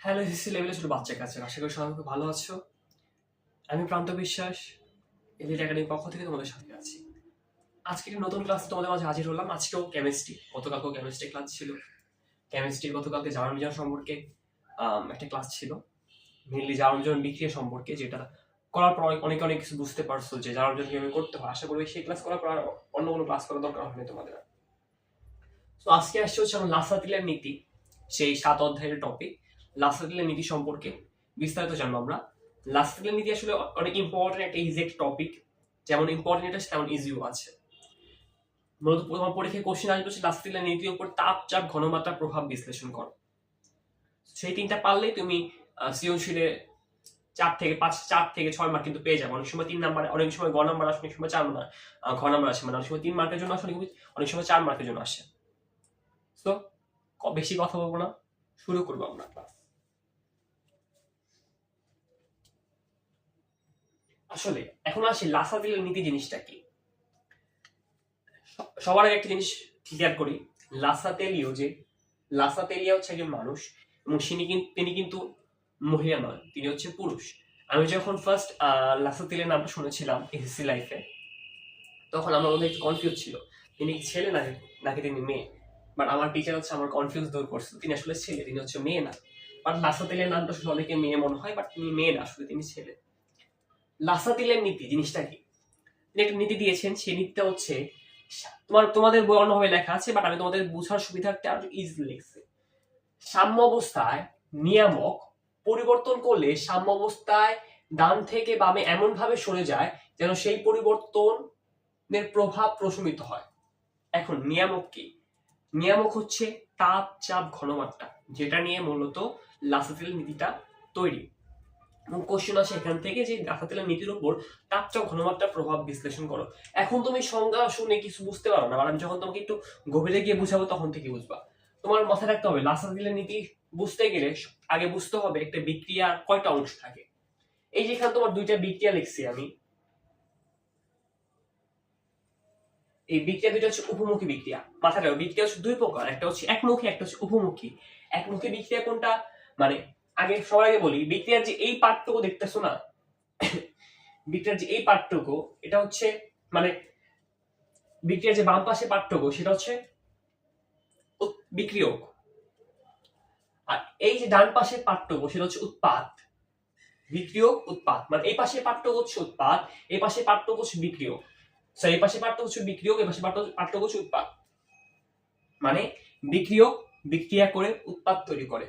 Hello, SSC লেভেলে ছোট বাচ্চা কাছে আশা করি সবাই খুব ভালো আছো। আমি প্রান্ত বিশ্বাস, এলিট একাডেমির পক্ষ থেকে তোমাদের সাথে আছি। আজকে একটি নতুন ক্লাসে তোমাদের মাঝে হাজির হলাম। আজকেও কেমিস্ট্রি, গতকালকেও কেমিস্ট্রি ক্লাস ছিল। কেমিস্ট্রির গতকালকে জারণ বিজারণ সম্পর্কে একটা ক্লাস ছিল, মেনলি জারণ বিজারণ বিক্রিয়া সম্পর্কে, যেটা করার পর অনেক অনেক কিছু বুঝতে পারছো যে জারণ বিজারণ কিভাবে করতে হয়। আশা করি সেই ক্লাস করার পর আর অন্য কোনো ক্লাস করার দরকার হয়নি তোমাদের। তো আজকে আসছে হচ্ছে আমার লাসাতিলের নীতি, সেই 7 অধ্যায়ের টপিক লাসাতিলের নীতি সম্পর্কে বিস্তারিত জানবো আমরা। লাসাতিলের নীতি আসলে অনেক ইম্পর্টেন্ট একটা ইজি টপিক, যেমন ইম্পর্টেন্ট এটা তেমন ইজিও আছে। মূলত তোমার পরীক্ষায় কোশ্চেন আসবে হচ্ছে লাসাতিলের নীতির উপর তাপ, চাপ, ঘনমাত্রা, প্রভাব বিশ্লেষণ করো। সেই তিনটা পারলেই তুমি সৃজনশীলে 4 থেকে 6 মার্ক কিন্তু পেয়ে যাবে। অনেক সময় 3 নাম্বার, অনেক সময় গ নাম্বার আসে, অনেক সময় 4 নাম্বার, ঘ নাম্বার আসে, মানে অনেক সময় 3 মার্কের জন্য আসে, অনেক সময় 4 মার্কের জন্য আসে। তো বেশি কথা বলবো না, শুরু করবো আমরা ক্লাস। আসলে এখন আসি লাসাতিলের নীতি জিনিসটা কি। সবার আগে একটা জিনিস ক্লিয়ার করি, লাসাতেলিয়া হচ্ছে একজন মানুষ এবং তিনি কিন্তু মহিলা নয়, তিনি হচ্ছে পুরুষ। আমি যখন ফার্স্ট লাসাতেলিয়ার নামটা শুনেছিলাম এসএসসি লাইফে, তখন আমার মধ্যে একটু কনফিউজ ছিল, তিনি ছেলে নাকি তিনি মেয়ে। বাট আমার টিচার হচ্ছে আমার কনফিউজ দূর করছে, তিনি আসলে ছেলে, তিনি হচ্ছে মেয়ে না। বাট লাসাতেলিয়ার নামটা শুনে অনেকে মেয়ে মনে হয়, বাট তিনি মেয়ে না, আসলে তিনি ছেলে। লাসাতিলের নীতি জিনিসটা কি, তিনি একটা নীতি দিয়েছেন। সেই নীতিটা হচ্ছে, তোমাদের বই অন্যভাবে লেখা আছে, বাট আমি তোমাদের বোঝার সুবিধার্থে আরো ইজি লিখছি। সাম্য অবস্থায় নিয়ামক পরিবর্তন করলে সাম্য অবস্থায় ডান থেকে বামে এমন ভাবে সরে যায় যেন সেই পরিবর্তনের প্রভাব প্রশমিত হয়। এখন নিয়ামক কি? নিয়ামক হচ্ছে তাপ, চাপ, ঘনমাত্রা, যেটা নিয়ে মূলত লাসাতিলের নীতিটা তৈরি। এবং কোশ্চেন আসে এখান থেকে যে লাসাতিলের নীতির উপর তাপ, চাপ, ঘনমাত্রার প্রভাব বিশ্লেষণ করো। এখন তুমি সংজ্ঞা শুনে কিছু বুঝতে পারো না, আমি যখন তোমাকে একটু গভীরে গিয়ে বুঝাবো তখন থেকে বুঝবা। তোমার মাথায় রাখতে হবে লাসাতিলের নীতি বুঝতে গেলে আগে বুঝতে হবে একটা বিক্রিয়ার কয়টা অংশ থাকে। এই যেখানে তোমার দুইটা বিক্রিয়া লিখছি আমি, এই বিক্রিয়া দুইটা হচ্ছে উপমুখী বিক্রিয়া। মাথায় রাখো বিক্রিয়া হচ্ছে দুই প্রকার, একটা হচ্ছে একমুখী, একটা হচ্ছে উপমুখী। একমুখী বিক্রিয়া কোনটা, মানে আগে সবার আগে বলি, বিক্রিয়ার যে এই পার্টটুকু দেখতেছো না, বিক্রিয়ার যে এই পার্টটুকু, এটা হচ্ছে মানে বিক্রিয়ার যে বাম পাশে পার্টটুকু, সেটা হচ্ছে বিক্রিয়ক। আর এই যে ডান পাশের পার্টটুকু, সেটা হচ্ছে উৎপাদ। বিক্রিয়ক, উৎপাদ, মানে এই পাশে পার্টটুকু হচ্ছে উৎপাদ, এই পাশে পার্টটুকু হচ্ছে বিক্রিয়ক। এই পাশে পার্টটুকু হচ্ছে বিক্রিয়ক, এই পাশে পার্টটুকু হচ্ছে উৎপাদ। মানে বিক্রিয়ক বিক্রিয়া করে উৎপাদ তৈরি করে।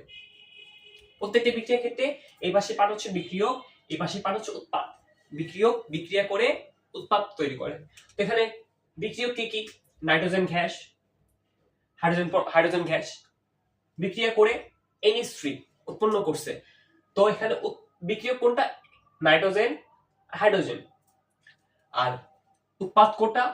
প্রত্যেকটা বিক্রিয়ার ক্ষেত্রে এই পাশে পার্ট হচ্ছে বিক্রিয়ক, এই পাশে পার্ট হচ্ছে উৎপাদ। বিক্রিয়ক বিক্রিয়া করে উৎপাদ তৈরি করে। তো এখানে বিক্রিয়ক কি কি? নাইট্রোজেন গ্যাস, হাইড্রোজেন গ্যাস বিক্রিয়া করে NH3 উৎপন্ন করছে। তো এখানে বিক্রিয়ক কোনটা? Nitrogen, hydrogen. আর উৎপাদ কোনটা?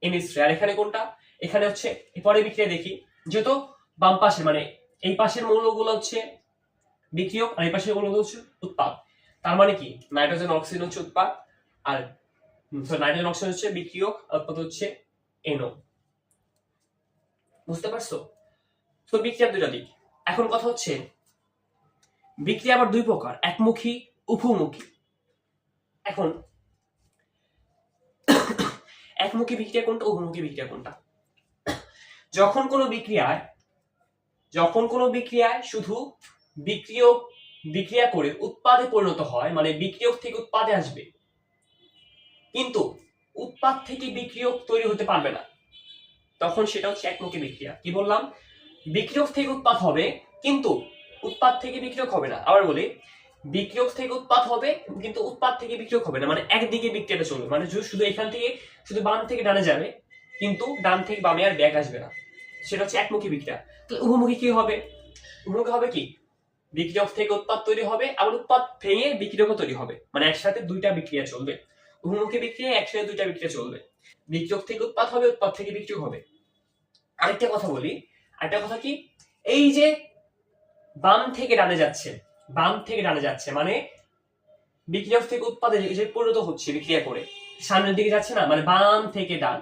NH3। আর এখানে কোনটা? এখানে হচ্ছে পরে বিক্রিয়া দেখি, যেহেতু বাম পাশে মানে এই পাশের মৌলগুলো হচ্ছে বিক্রিয়ক আর এই পাশের মৌলগুলো হচ্ছে উৎপাদ। তার মানে কি নাইট্রোজেন অক্সিজেন হচ্ছে উৎপাদ, আর নাইট্রোজেন অক্সিজেন হচ্ছে বিক্রিয়ক, উৎপাদ হচ্ছে NO। বুঝতে পারছো? তো বিক্রিয়ার দুইটা দিক। এখন কথা হচ্ছে বিক্রিয়া আবার দুই প্রকার, একমুখী, উভমুখী। এখন একমুখী বিক্রিয়া কোনটা, উভমুখী বিক্রিয়া কোনটা? যখন কোনো বিক্রিয়ায় শুধু বিক্রিয়ক বিক্রিয়া করে উৎপাদে পরিণত হয়, মানে বিক্রিয়ক থেকে উৎপাদে আসবে, কিন্তু উৎপাদ থেকে বিক্রিয়ক তৈরি হতে পারবে না, তখন সেটা হচ্ছে একমুখী বিক্রিয়া। কি বললাম? বিক্রিয়ক থেকে উৎপাদ হবে কিন্তু উৎপাদ থেকে বিক্রিয়ক হবে না। আবার বলি, বিক্রিয়ক থেকে উৎপাদ হবে কিন্তু উৎপাদ থেকে বিক্রিয়ক হবে না, মানে একদিকে বিক্রিয়াটা চলবে, মানে শুধু এখান থেকে শুধু বাম থেকে ডানে যাবে কিন্তু ডান থেকে বামে আর ব্যাক আসবে না, সেটা হচ্ছে একমুখী বিক্রিয়া। তাহলে উভমুখী কি হবে? উভমুখী হবে কি, বিক্রিয়ক থেকে উৎপাদ তৈরি হবে, আবার উৎপাদ ভেঙে বিক্রিয়ক তৈরি হবে, মানে একসাথে দুইটা বিক্রিয়া চলবে। উভমুখী বিক্রিয়া একসাথে দুইটা বিক্রিয়া চলবে, বিক্রিয়ক থেকে উৎপাদ হবে, উৎপাদ থেকে বিক্রিয়ক হবে। আরেকটা কথা বলি, আরেকটা কথা কি, এই যে বাম থেকে ডানে যাচ্ছে মানে বিক্রিয়ক থেকে উৎপাদে যে পরিণত হচ্ছে বিক্রিয়া করে সামনের দিকে যাচ্ছে না, মানে বাম থেকে ডান।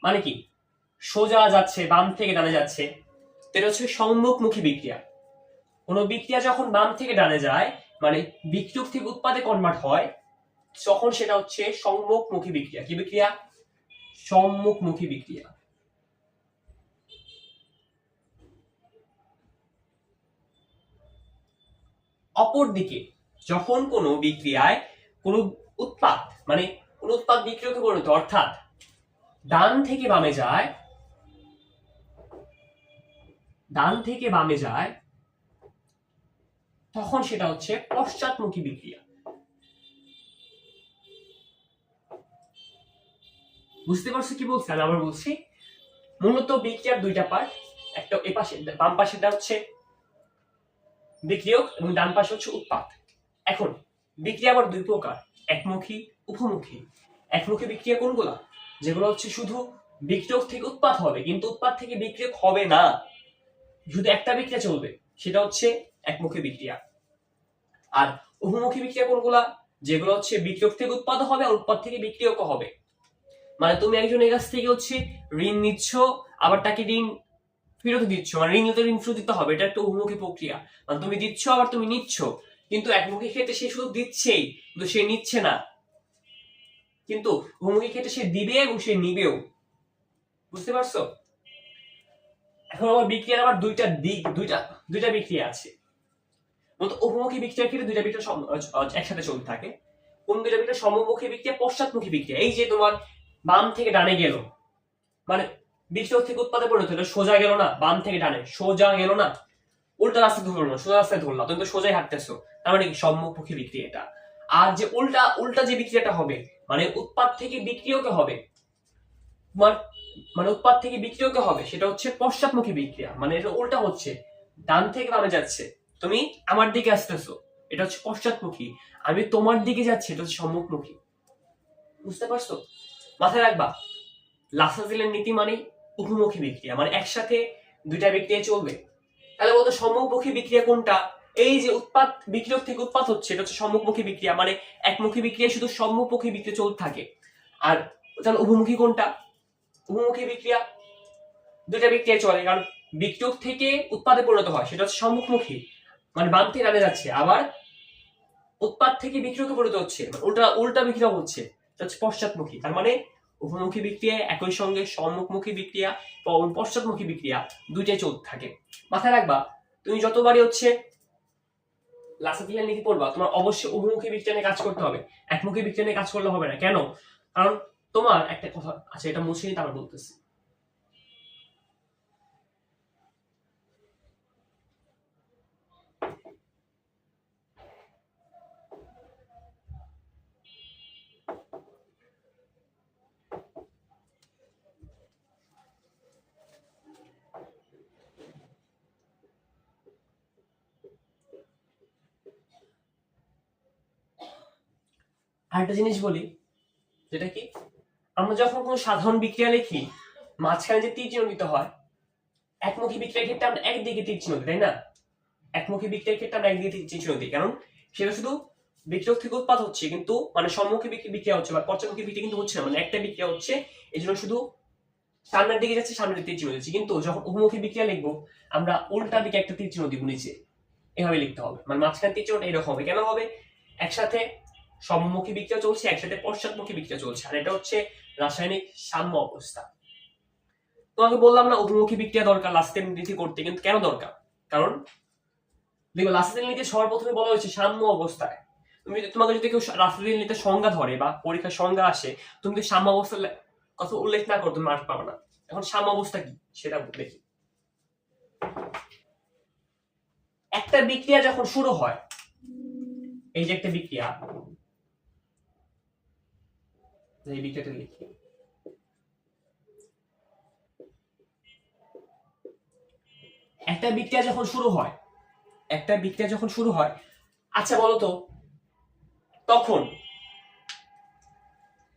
মানে কি, সোজা যাচ্ছে, বাম থেকে ডানে যাচ্ছে, এটা হচ্ছে সম্মুখমুখী বিক্রিয়া। কোন বিক্রিয়া যখন বাম থেকে ডানে যায় মানে বিক্রিয়ক থেকে উৎপাদে কনভার্ট হয়, তখন সেটা হচ্ছে সম্মুখমুখী বিক্রিয়া। কি বিক্রিয়া? সম্মুখমুখী বিক্রিয়া। অপরদিকে যখন কোনো বিক্রিয়ায় কোনো উৎপাদ মানে কোন উৎপাদ বিক্রিয়কে পরিণত অর্থাৎ ডান থেকে বামে যায়, ডান থেকে বামে যায়, তখন সেটা হচ্ছে পশ্চাৎমুখী বিক্রিয়া। বুঝতে পারছো কি বলছি? আমি আবার বলছি, মূলত বিক্রিয়ার দুইটা পার্ট, একটা এ পাশে বাম পাশেটা হচ্ছে বিক্রিয়ক এবং ডান পাশে হচ্ছে উৎপাদ। এখন বিক্রিয়া আবার দুই প্রকার, একমুখী, উভমুখী। একমুখী বিক্রিয়া কোনগুলা? যেগুলো হচ্ছে শুধু বিক্রিয়ক থেকে উৎপাদ হবে কিন্তু উৎপাদ থেকে বিক্রিয়ক হবে না, শুধু একটা বিক্রিয়া চলবে, সেটা হচ্ছে একমুখী বিক্রিয়া। আর উভমুখী বিক্রিয়া কোনগুলা? যেগুলো হচ্ছে বিক্রিয়ক থেকে উৎপাদ হবে আর উৎপাদ থেকে বিক্রিয়ক হবে। মানে তুমি একজনের কাছ থেকে হচ্ছে ঋণ নিচ্ছ, আবার তাকে ঋণ ফেরত দিচ্ছ, মানে ঋণ নিতে ঋণ ফেরত দিতে হবে, এটা একটা উভমুখী প্রক্রিয়া। মানে তুমি দিচ্ছ আবার তুমি নিচ্ছ, কিন্তু একমুখী ক্ষেত্রে সে শুধু দিচ্ছেই কিন্তু সে নিচ্ছে না, কিন্তু উভমুখী ক্ষেত্রে সে দিবে এবং সে নিবেও। বুঝতে পারছো? এখন আবার বিক্রিয়ার আবার দুইটা দিক, দুইটা বিক্রিয়া আছে। উভমুখী বিক্রিয়ার ক্ষেত্রে দুইটা বিক্রিয়া একসাথে চলতে থাকে। কোন দুইটা বিক্রিয়া? সম্মুখী বিক্রিয়া, পশ্চাৎমুখী বিক্রিয়া। এই যে তোমার বাম থেকে ডানে গেল, মানে বিক্রিয়ক থেকে উৎপাদে পরিণত হলো, সোজা গেল না, বাম থেকে ডানে সোজা গেল না, উল্টা রাস্তা ধরলো না, সোজা রাস্তায় ধরলা, তুমি তো সোজাই হাঁটতেছো, তার মানে কি? সম্মুখী বিক্রিয়া এটা। আর যে উল্টা যে বিক্রিয়াটা হবে, মানে উৎপাদ থেকে বিক্রিয়কে হবে, মানে উৎপাদ থেকে বিক্রিয়কে হবে, সেটা হচ্ছে পশ্চাৎমুখী বিক্রিয়া। মানে এটা উল্টা হচ্ছে, ডান থেকে বামে যাচ্ছে, তুমি আমার দিকে আসতেছো, এটা হচ্ছে পশ্চাৎমুখী। আমি তোমার দিকে যাচ্ছি, এটা হচ্ছে সম্মুখমুখী। বুঝতে পারছো? মাথায় রাখবা, লাসাজিলের নীতি মানে উভমুখী বিক্রিয়া, মানে একসাথে দুইটা বিক্রিয়া চলবে। তাহলে বলতো সম্মুখমুখী বিক্রিয়া কোনটা? এই যে উৎপাদ বিক্রিয়ক থেকে উৎপাদ হচ্ছে, এটা হচ্ছে সম্মুখমুখী বিক্রিয়া। মানে একমুখী বিক্রিয়া শুধু সম্মুখমুখী বিক্রিয়া চলতে থাকে। আর তাহলে উভমুখী কোনটা? উভমুখী বিক্রিয়া দুইটা বিক্রিয়া চলে, কারণ বিক্রিয়ক থেকে উৎপাদে পরিণত হয়, সেটা হচ্ছে সম্মুখমুখী, মানে বাম থেকে ডানে যাচ্ছে। আবার উৎপাদ থেকে বিক্রিয়কে পরিণত হচ্ছে, উল্টা উল্টা বিক্রিয়া হচ্ছে, এটা হচ্ছে পশ্চাৎমুখী। তার মানে উভমুখী বিক্রিয়া একই সঙ্গে সম্মুখমুখী বিক্রিয়া এবং পশ্চাৎমুখী বিক্রিয়া দুইটাই চলতে থাকে। মাথায় রাখবা, তুমি যতবারই হচ্ছে লাসাতিলের নীতি পড়বা, তোমার অবশ্যই উভমুখী বিক্রিয়া নিয়ে কাজ করতে হবে, একমুখী বিক্রিয়া নিয়ে কাজ করলে হবে না। কেন? কারণ তোমার একটা কথা আছে, এটা মুছে নিতে আবার বলতেছি। আরেকটা জিনিস বলি, যেটা কি, আমরা যখন কোনো সাধারণ বিক্রিয়া লিখি, মাঝখানে যে তীর চিহ্ন দিতে হয়, একমুখী বিক্রিয়ার ক্ষেত্রে আমরা একদিকে তীর চিহ্ন দিই, তাই না? একমুখী বিক্রিয়ার ক্ষেত্রে আমরা একদিকে তীর চিহ্ন দিই, কারণ সেটা শুধু বিক্রিয়ক থেকে উৎপাদ হচ্ছে, কিন্তু মানে সম্মুখী বিক্রিয়া হচ্ছে বা পশ্চাৎমুখী বিক্রিয়া কিন্তু হচ্ছে না, মানে একটা বিক্রিয়া হচ্ছে, এই জন্য শুধু সামনের দিকে যাচ্ছে, সামনের দিকে তীর চিহ্ন দিচ্ছি। কিন্তু যখন উভমুখী বিক্রিয়া লিখবো, আমরা উল্টা দিকে একটা তীর চিহ্ন দিব নিচে, এভাবে লিখতে হবে। মানে মাঝখানে তীর চিহ্নটা এরকম হবে। কেন হবে? একসাথে সম্মুখী বিক্রিয়া চলছে, একসাথে পশ্চাৎমুখী বিক্রিয়া চলছে, আর এটা হচ্ছে রাসায়নিক সাম্য অবস্থা। তোমাকে বললাম না উভমুখী বিক্রিয়া দরকার লাস্টের নীতি করতে, কিন্তু কেন দরকার? কারণ দেখো, লাস্টের নীতি সবার প্রথমে বলা হয়েছে সাম্য অবস্থায়। তোমাকে যদি কেউ রাসায়নিক নীতির সংজ্ঞা ধরে বা পরীক্ষার সংজ্ঞা আসে, তুমি যদি সাম্য অবস্থার কথা উল্লেখ না করো, তুমি মার্ক পাবে না। এখন সাম্য অবস্থা কি সেটা দেখি। একটা বিক্রিয়া যখন শুরু হয়, এই যে একটা বিক্রিয়া, এই বিক্রিয়াটা লিখি, একটা বিক্রিয়া যখন শুরু হয়, একটা বিক্রিয়া যখন শুরু হয়, আচ্ছা বলতো, তখন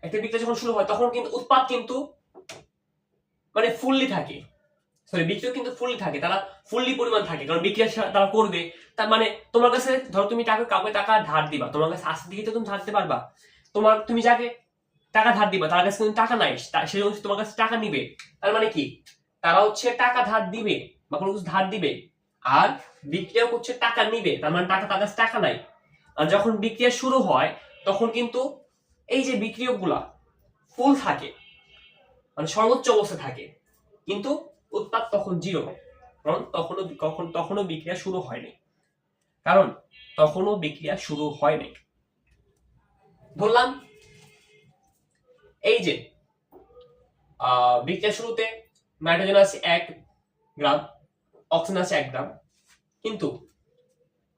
একটা বিক্রিয়া যখন শুরু হয় তখন কিন্তু উৎপাদ কিন্তু মানে ফুললি থাকে, সরি বিক্রিয়া কিন্তু ফুললি থাকে, তারা ফুললি পরিমাণ থাকে, কারণ বিক্রিয়া তারা করবে। তার মানে তোমার কাছে ধরো তুমি কাউকে টাকা ধার দিবা, তোমার কাছে আসতে দিকে তো তুমি থাকতে পারবা, তুমি যাকে টাকা ধার দিবা, তার কাছে কিন্তু টাকা নাই, সে হচ্ছে তোমার কাছে টাকা নিবে। তার মানে কি, তারা হচ্ছে টাকা ধার দিবে বা কোনো কিছু ধার দিবে, আর বিক্রিয়া হচ্ছে টাকা নিবে, তার মানে তার কাছে টাকা নাই। আর যখন বিক্রিয়া শুরু হয় তখন কিন্তু এই যে বিক্রিয়কগুলা ফুল থাকে, মানে সর্বোচ্চ অবস্থা থাকে, কিন্তু উৎপাদ তখন জিরো, কারণ তখনও বিক্রিয়া শুরু হয়নি, কারণ তখনও বিক্রিয়া শুরু হয়নি। ধরলাম এই যে বিক্রিয়া শুরুতে নাইট্রোজেন আছে 1 গ্রাম, অক্সিজেন আছে 1 গ্রাম, কিন্তু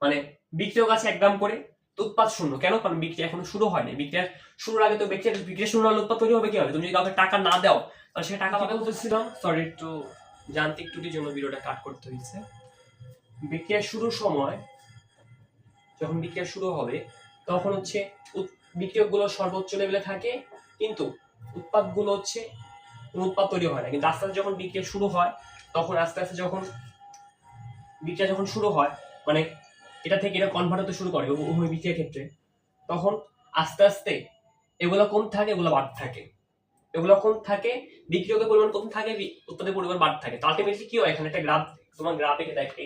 মানে বিক্রিয়ক আছে 1 গ্রাম করে, তো উৎপাদ শূন্য। কেন? কারণ বিক্রিয়া এখনো শুরু হয়নি। বিক্রিয়া শুরুর আগে তো বিক্রিয়া শুরু হলে উৎপাদ তৈরি হবে কিভাবে? তুমি যদি কাউকে টাকা না দাও তাহলে সে টাকা পাবে। বলতেছিলাম, সরি একটু যান্ত্রিক ত্রুটির জন্য ভিডিওটা কাট করতে হয়েছে। বিক্রিয়া শুরুর সময় যখন বিক্রিয়া শুরু হবে তখন হচ্ছে বিক্রিয়কগুলো সর্বোচ্চ লেভেলে থাকে, কিন্তু উৎপাদগুলো হচ্ছে উৎপাদ তৈরি হয় না। কিন্তু আস্তে আস্তে যখন বিক্রিয়া শুরু হয় তখন আস্তে আস্তে যখন বিক্রিয়া যখন শুরু হয়, মানে এটা থেকে এটা কনভার্ট হতে শুরু করে উভয় বিক্রিয়ার ক্ষেত্রে, তখন আস্তে আস্তে এগুলো কম থাকে, এগুলো বাড়তে থাকে, এগুলো কম থাকে, বিক্রিয়কের পরিমাণ কম থাকে, উৎপাদের পরিমাণ বাড়তে থাকে। তো আলটিমেটলি কি হয়, এখানে একটা গ্রাফ, তোমার গ্রাফ এঁকে দেখে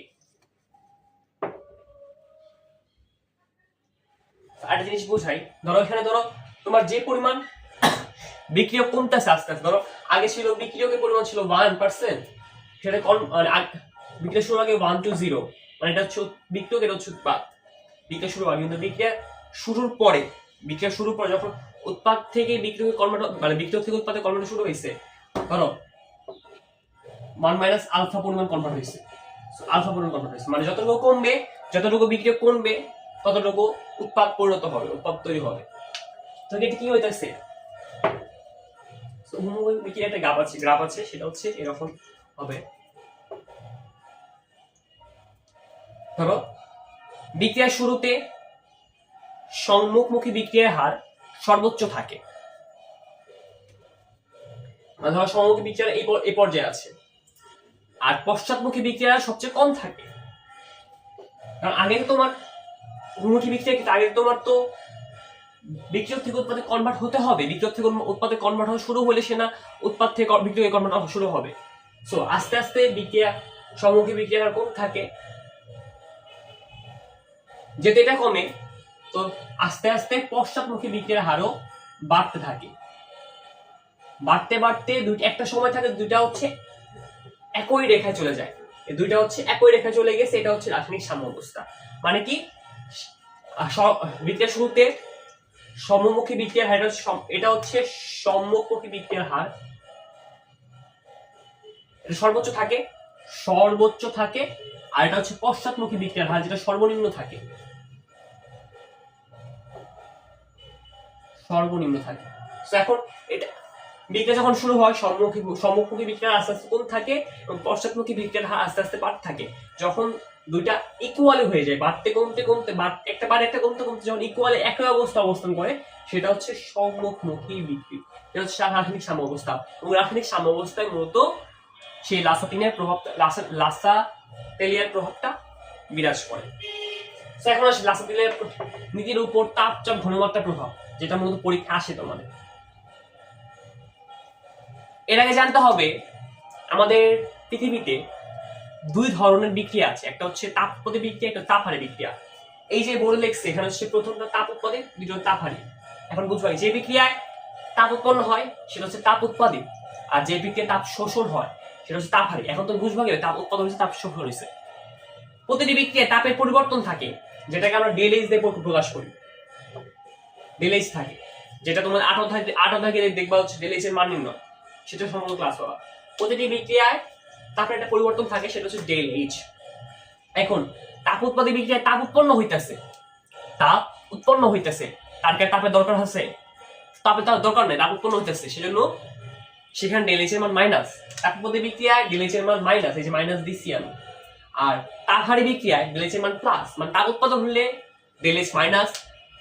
একটা জিনিস বোঝাই। ধরো এখানে ধরো তোমার যে পরিমাণ বিক্রিয়ক কমতেছে আস্তে আস্তে, ধরো আগে ছিল বিক্রিয়কের পরিমাণ ছিল 1%, সেটা বিক্রিয়া শুরুর আগে 1 to 0, মানে এটা হচ্ছে বিক্রিয়ক, এটা হচ্ছে উৎপাদ। বিক্রিয়া শুরু আগে, কিন্তু বিক্রিয়া শুরুর পরে যখন উৎপাদ থেকে বিক্রিয়কে কনভার্ট, মানে বিক্রিয়ক থেকে উৎপাদে কনভার্ট শুরু হয়েছে, ধরো 1 মাইনাস আলফা পরিমাণ কনভার্ট হয়েছে, আলফা পরিমাণ কনভার্ট হয়েছে, মানে যতটুকু কমবে, যতটুকু বিক্রিয়ক কমবে ততটুকু উৎপাদ পরিণত হবে, উৎপাদ তৈরি হবে। তো এটা কি হইতেছে, বিক্রিয়ার একটা গ্রাফ আছে, সেটা হচ্ছে এরকম হবে। ধরো বিক্রিয়ার শুরুতে সম্মুখমুখী বিক্রিয়ার হার সর্বোচ্চ থাকে, ধরো সম্মুখী বিক্রিয়া এই পর্যায়ে আছে, আর পশ্চাৎমুখী বিক্রিয়া সবচেয়ে কম থাকে। কারণ আগে তো তোমার উন্মুখী বিক্রিয়া, আগে তোমার তো বিক্রিয়ক থেকে উৎপাদে কনভার্ট হতে হবে, বিক্রিয়ক থেকে উৎপাদে কনভার্ট হওয়া শুরু হলে সে না উৎপাদ থেকে বিক্রিয়কে কনভার্ট হওয়া শুরু হবে। সো আস্তে আস্তে বিক্রিয়া সম্মুখী বিক্রিয়ার কম থাকে, যেতে এটা কমে, তো আস্তে আস্তে পশ্চাৎমুখী বিক্রিয়ার হারও বাড়তে থাকে, বাড়তে বাড়তে একটা সময় থাকে দুইটা হচ্ছে একই রেখায় চলে যায়, এই দুইটা হচ্ছে একই রেখায় চলে গেছে, এটা হচ্ছে রাসায়নিক সাম্যাবস্থা। মানে কি, বিক্রিয়ার শুরুতে সমমুখী বিক্রিয়ার হার, এটা হচ্ছে সম্মুখমুখী বিক্রিয়ার হার, এটা সর্বোচ্চ থাকে, আর এটা হচ্ছে পশ্চাৎমুখী বিক্রিয়ার হার, যেটা সর্বনিম্ন থাকে। তো এখন এটা বিক্রিয়া যখন শুরু হয় সম্মুখমুখী বিক্রিয়ার আস্তে আস্তে কম থাকে এবং পশ্চাৎমুখী বিক্রিয়ার হার আস্তে আস্তে বাড়তে থাকে। যখন দুইটা ইকুয়ালি হয়ে যায়, বাড়তে কমতে একটা বাড়ে একটা কমতে কমতে যখন ইকুয়ালি একই অবস্থান করে, সেটা হচ্ছে সম্মুখমুখী বিক্রিয়া, এটা হচ্ছে রাসায়নিক সাম্যাবস্থা। এবং রাসায়নিক সাম্যাবস্থায় মূলত সেই লাসা-তেলিয়ার প্রভাবটা বিরাজ করে। এখন আসে লাসা-তেলিয়ার নীতির উপর তাপচাপ ঘনমাত্রার প্রভাব, যেটা মূলত পরীক্ষা আসে তোমাদের। এর আগে জানতে হবে আমাদের পৃথিবীতে 2 ধরনের বিক্রিয়া আছে, একটা হচ্ছে তাপ উৎপাদী বিক্রিয়া, একটা তাপহারী বিক্রিয়া। এই যে বোর্ডে লেখছে এখানে হচ্ছে প্রথমটা তাপ উৎপাদী, দ্বিতীয়টা তাপহারী। এখন বুঝবা, যে বিক্রিয়ায় তাপ উৎপন্ন হয় সেটা হচ্ছে তাপ উৎপাদী, আর যে বিক্রিয়ায় তাপ শোষণ হয় সেটা হচ্ছে তাপহারী। এখন তো বুঝবা গেলে তাপ উৎপাদন হচ্ছে, তাপ শোষণ হয়েছে। প্রতিটি বিক্রিয়ায় তাপের পরিবর্তন থাকে, যেটাকে আমরা ডেলএইচ দিয়ে প্রকাশ করি। ডেলএইচ থাকে, যেটা তোমার 8 অধ্যায় দেখবা হচ্ছে ডেলএইচ এর মান নির্ণয়, সেটা সম্পূর্ণ ক্লাস পাবা। প্রতিটি বিক্রিয়ায় তাপের একটা পরিবর্তন থাকে, সেটা হচ্ছে ডেলএইচ। এখন তাপ উৎপাদী বিক্রিয়ায় তাপ উৎপন্ন হইতেছে, তার কি তাপের দরকার আছে? তাপের দরকার নেই, তাপ উৎপন্ন হইতেছে, সেজন্য সেখানে ডেলএইচ এর মান মাইনাস। তাপ উৎপাদী বিক্রিয়ায় ডেলএইচ এর মান মাইনাস, এই যে মাইনাস দিচ্ছি আমি। আর তাপহারী বিক্রিয়ায় ডেলএইচ এর মান প্লাস, মানে তাপ উৎপাদন হলে ডেলএইচ মাইনাস,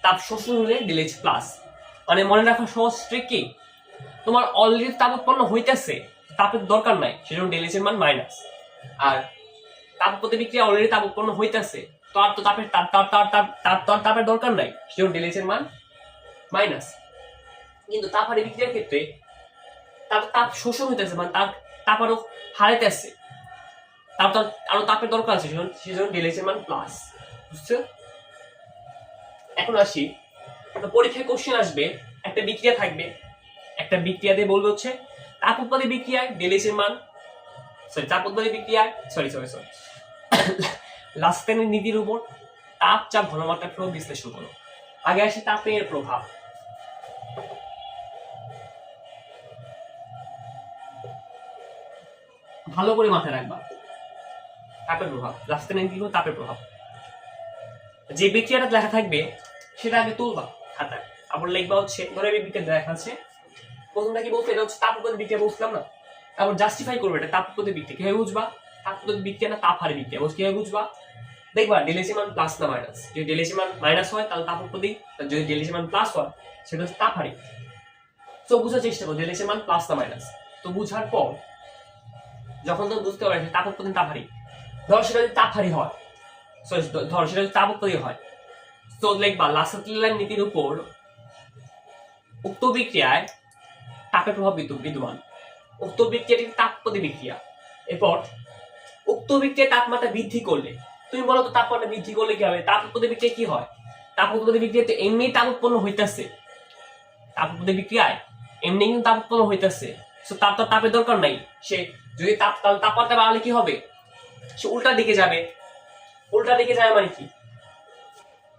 তাপ শোষণ হলে ডেলএইচ প্লাস। মানে মনে রাখা সহজ ট্রিক কি, তোমার অলরেডি তাপ উৎপন্ন হইতেছে, তাপের দরকার নাই, সেজন্য ডেলএইচ এর মান মাইনাস। আর তাপ প্রতিক্রিয়া অলরেডি তাপ উৎপন্ন হইতেছে, তো আর তো তাপের দরকার নাই, সেজন্য ডেলএইচ এর মান মাইনাস। কিন্তু তাপ হারে বিক্রিয়ার ক্ষেত্রে তার তাপ শোষণ হইতেছে, মানে তার তাপ আরো হারাইতেছে, তার আরো তাপের দরকার আছে, সেজন্য ডেলএইচ এর মান প্লাস। বুঝছো? এখন আসি, পরীক্ষায় কোশ্চেন আসবে, একটা বিক্রিয়া থাকবে, একটা বিক্রিয়া দিয়ে বলবে হচ্ছে তাপ উৎপাদী বিক্রিয়ায় ডেলএইচ এর মান, তাপ উৎপাদী বিক্রিয়ায় লাস্টেনের নীতির উপর তাপ চাপ ঘনমাত্রার প্রভাব বিশ্লেষণ করো। আগে আসি তাপের প্রভাব। ভালো করে মাথায় রাখবা, তাপের প্রভাব, লাস্টেনের নীতির উপর তাপের প্রভাব। যে বিক্রিয়াটা লেখা থাকবে সেটা আগে তুলবা খাতায়, আবার লিখবা হচ্ছে, ধরো এই বিক্রিয়া লেখা আছে, প্রথমটা কি বলতে, এটা হচ্ছে তাপ উৎপাদী বিক্রিয়া বলছিলাম না, তারপর জাস্টিফাই করবে এটা তাপ উৎপাদী বিক্রিয়া। কিভাবে বুঝবা তাপ উৎপাদী বিক্রিয়া না তাপ হারে বিক্রিয়া? কিভাবে বুঝবা? দেখবা ডেলএইচ মান প্লাস না মাইনাস। যদি ডেলএইচ মান মাইনাস হয় তাহলে তাপ উৎপাদী, যদি ডেলএইচ মান প্লাস হয় সেটা হচ্ছে তাপ হারে। তো বুঝার চেষ্টা করো ডেলএইচ মান প্লাস না মাইনাস। তো বুঝার পর যখন তুমি বুঝতে পারবে তাপ উৎপাদী তাপ হারে, ধর সেটা যদি তাপ হারে হয়, ধর সেটা যদি তাপ উৎপাদী হয়, তো লিখবা লাসাতিলার নীতির উপর উক্ত বিক্রিয়ায় তাপের প্রভাব বিদ্যমান। উক্ত বিক্রিয়াটি তাপ উৎপাদী বিক্রিয়া। এরপর উক্ত বিক্রিয়ায় তাপমাত্রা বৃদ্ধি করলে, তুমি বলো তো তাপমাত্রা বৃদ্ধি করলে কি হবে? তাপ উৎপাদী বিক্রিয়া কি হয়? তাপ উৎপাদী বিক্রিয়াতে এমনি তাপ উৎপন্ন হইতেছে, তাপ উৎপাদী বিক্রিয়ায় এমনি কিন্তু তাপ উৎপন্ন হইতেছে, তার তো তাপের দরকার নাই। সে যদি তাপমাত্রা বাড়ালে কি হবে? সে উল্টা দিকে যাবে। উল্টা দিকে যাবে মানে কি?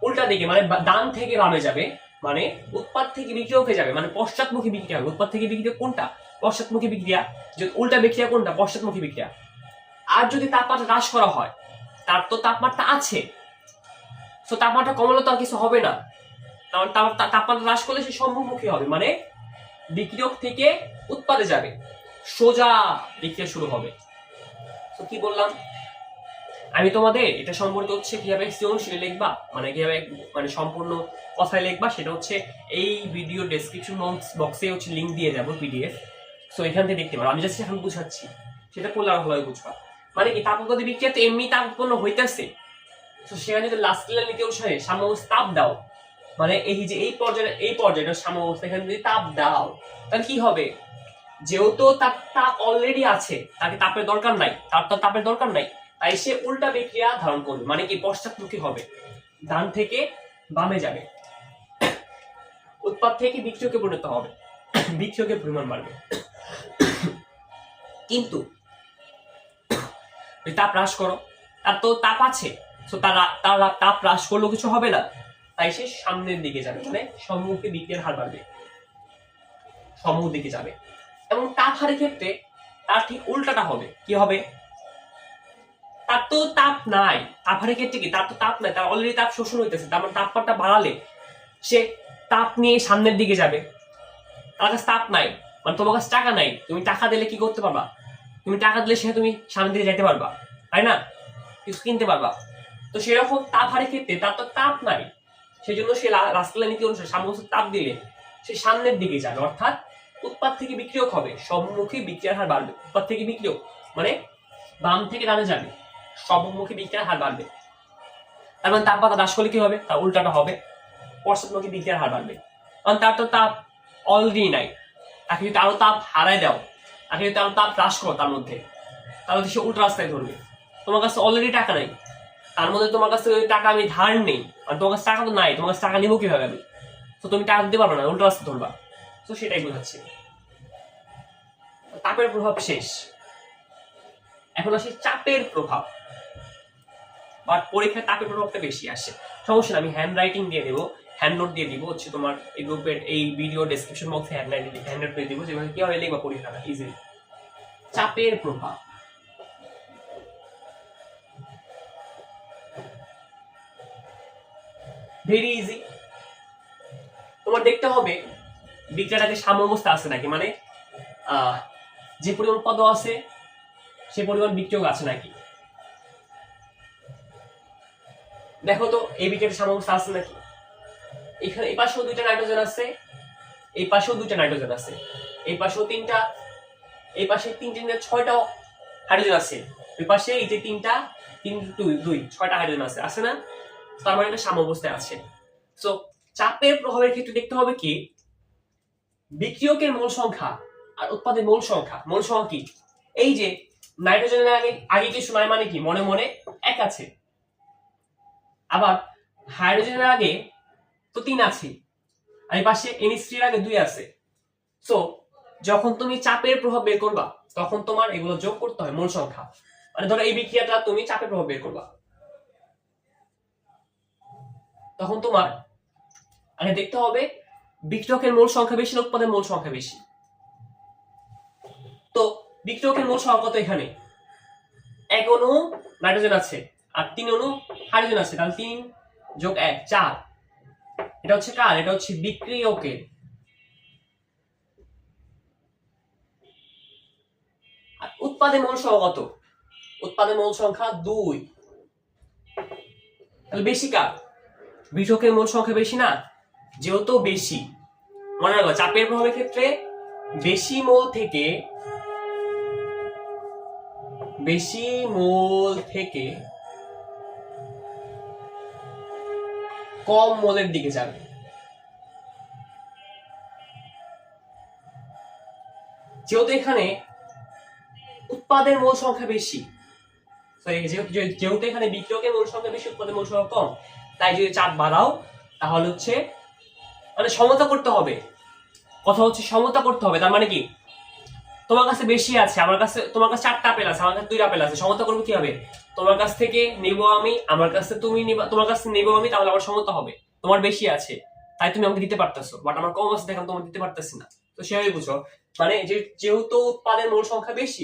উল্টা দিকে মানে ডান থেকে বামে যাবে, মানে উৎপাদ থেকে বিক্রিয়কে যাবে, মানে পশ্চাৎমুখী বিক্রিয়া হবে। উৎপাদ থেকে বিক্রিয়া কোনটা? পশ্চাৎমুখী বিক্রিয়া। যদি উল্টা বিক্রিয়া কোনটা? পশ্চাৎমুখী বিক্রিয়া। আর যদি তাপমাত্রা হ্রাস করা হয়, তার তো তাপমাত্রা আছে, তো তাপমাত্রা কমালে তো আর কিছু হবে না, তাপমাত্রা হ্রাস করলে সে সম্মুখী হবে, মানে বিক্রিয়ক থেকে উৎপাদে যাবে, সোজা বিক্রিয়া শুরু হবে। তো কি বললাম আমি তোমাদের, এটা সম্পর্কে হচ্ছে কিভাবে সৃজনশীল লিখবা, মানে কিভাবে মানে সম্পূর্ণ কথায় লিখবা, সেটা হচ্ছে এই ভিডিও ডেসক্রিপশন বক্সে হচ্ছে লিংক দিয়ে যাবো পিডিএফ, সো এখান থেকে দেখতে পারো। আমি জাস্ট এখন বুঝাচ্ছি, সেটা করলে আরো ভালো বুঝবা। মানে কি তাপ উৎপাদী বিক্রিয়া তো এমনি তাপ উৎপন্ন হইতেছে, তো সেখানে যদি লাস্টেলার নীতি অনুসারে সাম্যাবস্থা তাপ দাও, মানে এই যে এই পর্যায়টা সাম্যাবস্থা, এখানে যদি তাপ দাও তাহলে কি হবে? যেহেতু তার তাপ অলরেডি আছে, তাকে তাপের দরকার নাই, তার তো তাপের দরকার নাই, তাই সে উল্টা বিক্রিয়া ধারণ করবে, মানে কি পশ্চাৎমুখী হবে, ডান থেকে বামে যাবে, উৎপাদ থেকে বিক্রিয়কে পরিণত হবে, বিক্রিয়কের পরিমাণ বাড়বে। কিন্তু তাপ হ্রাস করো, তার তো তাপ আছে, তো তার তাপ হ্রাস করলেও কিছু হবে না, তাই সে সামনের দিকে যাবে, মানে সম্মুখে বিক্রিয়ার হার বাড়বে, সম্মুখ দিকে যাবে। এবং তাপ হারের ক্ষেত্রে তার ঠিক উল্টাটা হবে। কি হবে? তার তো তাপ নাই, তাপ হারের ক্ষেত্রে কি তার তো তাপ নাই, তার অলরেডি তাপ শোষণ হইতেছে, তার মানে তাপমাত্রা বাড়ালে সে তাপ নিয়ে সামনের দিকে যাবে। তার কাছে তাপ নাই, মানে তোমার কাছে টাকা নাই, তুমি টাকা দিলে কি করতে পারবা? তুমি টাকা দিলে সে তুমি সামনের দিকে যেতে পারবা, তাই না? কিছু কিনতে পারবা। তো সেরকম তাপ হারের ক্ষেত্রে তার তো তাপ নাই, সেই জন্য সে লাস্টেলার নীতি অনুসারে সাম্যাবস্থা তাপ দিলে সে সামনের দিকে যাবে, অর্থাৎ উৎপাদ থেকে বিক্রিয়ক হবে, সম্মুখী বিক্রিয়ার হার বাড়বে। উৎপাদ থেকে বিক্রিয়ক মানে বাম থেকে ডানে যাবে, সম্মুখী বিক্রিয়ার হার বাড়বে। তার মানে তাপমাত্রা হ্রাস করলে কি হবে? তার উল্টাটা হবে, পশ্চাৎমুখী বিক্রিয়ার হার বাড়বে। কারণ তার তো তাপ অলরেডি নাই, তাকে যদি আরো তাপ হারায় দাও, তাকে যদি আরো তাপ হ্রাস করো তার মধ্যে, তাহলে সে উল্টা রাস্তায় ধরবে। তোমার কাছে অলরেডি টাকা নাই, তার মধ্যে তোমার কাছে টাকা আমি ধার নেই, আর তোমার কাছে টাকা তো নাই, তোমার কাছে টাকা নিবো কিভাবে আমি? তো তুমি টাকা দিতে পারবে না, উল্টা রাস্তা ধরবা। তো সেটাই বোঝাচ্ছি। তাপের প্রভাব শেষ, এখন আসি চাপের প্রভাব। বাট পরীক্ষায় তাপের প্রভাবটা বেশি আসে, সমস্যা না, আমি হ্যান্ড রাইটিং দিয়ে দেবো, হ্যান্ড নোট দিয়ে দিব, হচ্ছে তোমার এই গ্রুপের এই ভিডিও ডেসক্রিপশন বক্সে হ্যান্ড নোট দিয়ে দিব, যেভাবে কিভাবে লিখবা পরীক্ষাটা ইজিলি। চাপের প্রভাব, ভেরি ইজি। তোমার দেখতে হবে বিক্রিয়াটাকে সাম্যাবস্থা আছে নাকি, মানে যে পরিমাণ পদ আছে সে পরিমাণ বিক্রিয়ক আছে নাকি। দেখো তো এই বিক্রিয়াটা সাম্যাবস্থা আছে নাকি। এখানে এই পাশেও দুইটা নাইট্রোজেন আছে, এই পাশেও দুইটা নাইট্রোজেন আছে, এই পাশেও তিনটা, এই পাশে তিনটা ছয়টা হাইড্রোজেন আছে, ওই পাশে এই যে তিনটা, তিন দুই ছয়টা হাইড্রোজেন আছে, আছে না? তার মানে এটা সাম্যাবস্থায় আছে। সো চাপের প্রভাবের ক্ষেত্রে দেখতে হবে কি, বিক্রিয়কের মোল সংখ্যা আর উৎপাদের মোল সংখ্যা কি? এই যে নাইট্রোজেনের আগে আগে কিছু নাই মানে কি, মনে মনে এক আছে, আবার হাইড্রোজেনের আগে তো 3 আছে, আর এই পাশে NH3 এর আগে 2 আছে। সো যখন তুমি চাপের প্রভাব বের করবা তখন তোমার এগুলো যোগ করতে হয় মোল সংখ্যা। মানে ধরো এই বিক্রিয়াটা তুমি চাপের প্রভাব বের করবা, তখন তোমার আগে দেখতে হবে বিক্রিয়কের মোল সংখ্যা বেশি না উৎপাদের মোল সংখ্যা বেশি। তো বিক্রিয়কের মোল সংখ্যা কত? এখানে 1 অণু নাইট্রোজেন আছে আর 3 অণু হাইড্রোজেন আছে, তাহলে 3 যোগ 1 4। এটা হচ্ছে কার? এটা হচ্ছে বিক্রিয়কের। আর উৎপাদের মোল সংখ্যা কত? উৎপাদের মোল সংখ্যা 2। তাহলে বেশি কার? বিক্রিয়কের মোল সংখ্যা বেশি না? যেহেতু বেশি, মনে রাখো চাপের প্রভাবের ক্ষেত্রে বেশি মোল থেকে কম মোলের দিকে যাবে। যেহেতু এখানে উৎপাদের মোল সংখ্যা বেশি, যেহেতু এখানে বিক্রিয়কের মোল সংখ্যা বেশি উৎপাদের মোল সংখ্যা কম, তাই যদি চাপ বাড়াও তাহলে হচ্ছে মানে সমতা করতে হবে। কথা হচ্ছে সমতা করতে হবে, তার মানে কি তোমার কাছে বেশি আছে, আমার কাছে, তোমার কাছে 4টা আপেল আছে, আমার কাছে 2টা আপেল আছে, সমতা করবো কি হবে? তোমার কাছ থেকে নেব আমি, আমার কাছে তুমি নিবা, তোমার কাছে নেব আমি, তাহলে আবার সমতা হবে। তোমার বেশি আছে তাই তুমি আমাকে দিতে পারতেছো, বাট আমার কম আছে দেখেন তোমার দিতে পারতেছি না। তো সেভাবে বুঝো, মানে যেহেতু উৎপাদের মোল সংখ্যা বেশি,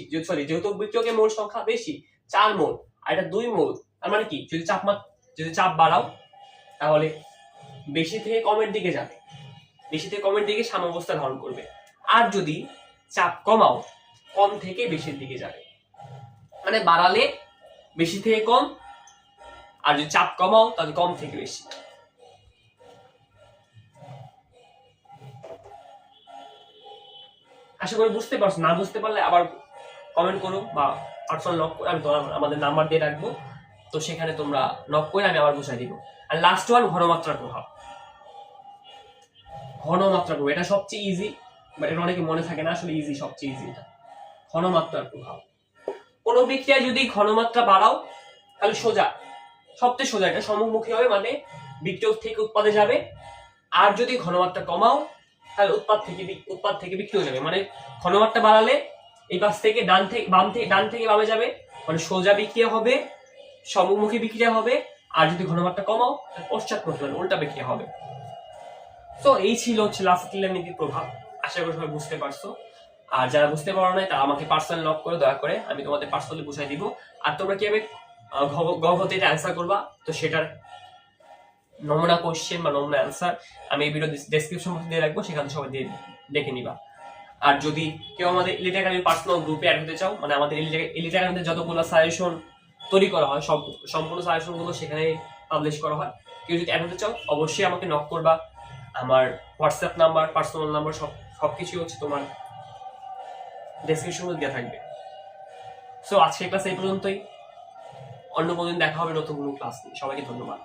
যেহেতু বিক্রিয়কের মোল সংখ্যা বেশি 4 মোল আর এটা 2 মোল, তার মানে কি যদি চাপ বাড়াও তাহলে বেশি থেকে কমের দিকে যাবে, বেশি থেকে কমের দিকে সাম্যাবস্থা ধারণ করবে। আর যদি চাপ কমাও কম থেকে বেশির দিকে যাবে, মানে বাড়ালে বেশি থেকে কম, আর যদি চাপ কমাও তাহলে কম থেকে বেশি। আশা করি বুঝতে পারছো, না বুঝতে পারলে আবার কমেন্ট করো বা পার্সোনাল নক করে, আমি তোমার আমাদের নাম্বার দিয়ে রাখবো, তো সেখানে তোমরা নক করে আমি আবার বুঝাই দিব। আর লাস্ট ওয়ান ঘনমাত্রার প্রভাব। ঘনমাত্রার প্রভাব এটা সবচেয়ে ইজি, বাট এটা অনেকে মনে থাকে না, আসলে ইজি, সবচেয়ে ইজি এটা। ঘনমাত্রার প্রভাব, কোন বিক্রিয়ায় যদি ঘনমাত্রা বাড়াও তাহলে সবচেয়ে সোজা এটা সম্মুখমুখী হবে, মানে বিক্রিয়ক থেকে উৎপাদে যাবে। আর যদি ঘনমাত্রা কমাও তাহলে উৎপাদ থেকে বিক্রিয় যাবে, মানে ঘনমাত্রা বাড়ালে এই পাশ থেকে ডান থেকে বামে যাবে, মানে সোজা বিক্রিয়া হবে, সম্মুখমুখী বিক্রিয়া হবে। আর যদি ঘনমাত্রা কমাও তাহলে পশ্চাৎমুখী, মানে উল্টা বিক্রিয়া হবে। তো এই ছিল হচ্ছে লাফাতিলের নীতির প্রভাব। আশা করি সবাই বুঝতে পারছো। আর যারা বুঝতে পারো নাই তারা আমাকে পার্সোনাল নক করে, দয়া করে আমি তোমাদের পার্সোনালি বুঝাই দিব। আর তোমরা কিভাবে গভতে অ্যান্সার করবা, তো সেটার নমুনা কোশ্চেন বা নমুনা অ্যান্সার আমি এই ভিডিও ডেসক্রিপশন বক্সে দিয়ে রাখবো, সেখানে সবাই দেখে নিবা। আর যদি কেউ আমাদের এলিট একাডেমি পার্সোনাল গ্রুপে অ্যাড হতে চাও, মানে আমাদের এলিট একাডেমিতে যতগুলো সাজেশন তৈরি করা হয় সম্পূর্ণ সাজেশন গুলো সেখানে পাবলিশ করা হয়, কেউ যদি অ্যাড হতে চাও অবশ্যই আমাকে নক করবা। আমার হোয়াটসঅ্যাপ নাম্বার, পার্সোনাল নাম্বার সবকিছু হচ্ছে তোমার ডেসক্রিপশনে দেওয়া থাকবে। সো আজকের ক্লাস এই পর্যন্তই, অন্য কোনদিন দেখা হবে নতুন কোনো ক্লাস নিয়ে। সবাইকে ধন্যবাদ।